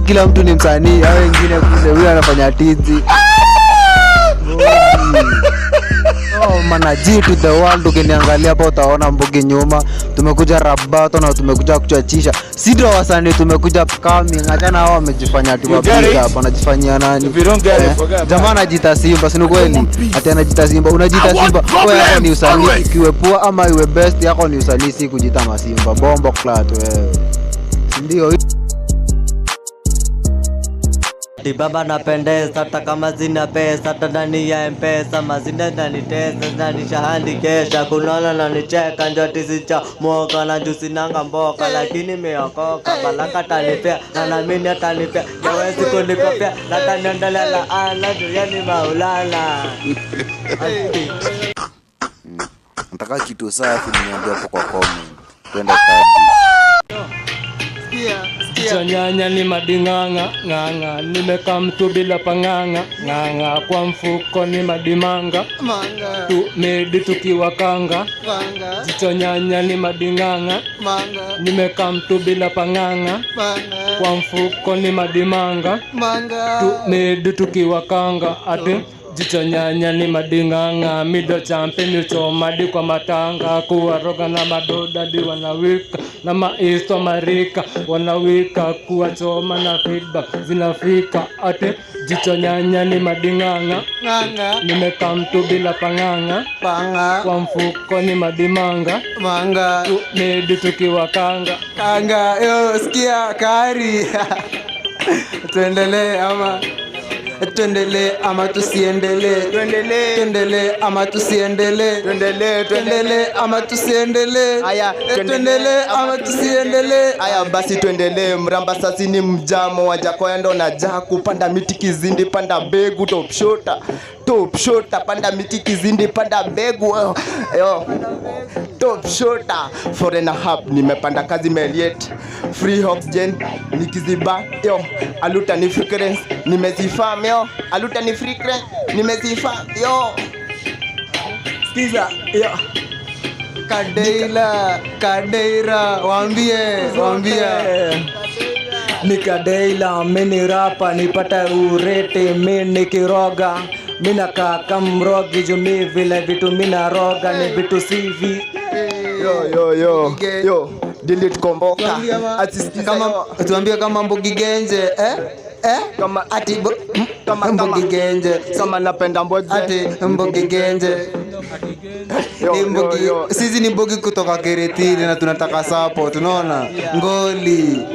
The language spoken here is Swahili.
kila mtu ni msanii, hao wengine kule huyu anafanya tizi. Oh, mana G to the world. Ukiniangalia hapa utaona Mbogi nyuma. Tumekuja Rabato na tumekuja kuchachisha. Si ndio wasanii tumekuja coming. Achana hao wamejifanya tu wapiga hapa, wanajifanyia nani? Jamaa anajiita Simba, si ni kweli? Ati anajiita Simba. Unajiita Simba. Wewe yako ni usanii, ikiwe poa ama iwe best yako ni usanii, si kujiita Masimba. Bombo clat wewe. Ndio Baba napendeza hata kama zina pesa, hata ndani ya M-Pesa mazina nanitesa, nanishahandi kesha kunona na nicheka njoti sicha moka na jusi nanga mboka, lakini meokoka balaka tanipea na namini atanipea yawezi kunikopea na taniendelea laana duniani Maulana. nataka kitu safi niambie hapo kwa comment. Twende kadi. Chanyanya ni madinganga nganga, nimeka mtu bila panganga nganga, kwa mfuko ni madimanga manga, tu medi tukiwa kanga manga. Chanyanya ni madinganga manga, nimeka mtu bila panganga manga, kwa mfuko ni madimanga manga, tu medi tukiwa kanga ate. Jicho nyanya ni madinganga, mido champion uchomadi kwa matanga, kuwaroga na madoda di wanawika, na maisto marika wanawika, kuwa choma na feedback zinafika ate. Jicho nyanya ni madinganga nganga, nimeka mtu bila panganga panga, kwa mfuko ni madimanga manga, medi tukiwa kanga kanga. Yo sikia kari. Tuendelee ama tuendelee ama tusiendelee? Tuendelee ama tusiendelee? Tuendelee ama tusiendelee? Aya, tuendelee ama tusiendelee? Aya basi tuendelee. Mramba sasa ni mjamo wa Jakoendo na Jaku, panda miti kizindi panda mbegu, top shota panda miti kizindi panda mbegu. Yo top shota foreign hub nimepanda kazi Meliet free oxygen nikiziba. Yo aluta ni frequency nimezifam. Yo aluta ni frequency nimezifam. Yo skiza yo Kadeira waambie Nikadeila mini rapa nipata urete mini kiroga, mina kaka mrogi jumi vile vitu mina roga ni vitu CV. Yo delete komboka kama tuambie kama Mbogi Genje kama ati kama Mbogi Genje kama napenda Mbogi ati Mbogi Genje. Sisi ni Mbogi kutoka Keretini na tunataka support, unaona ngoli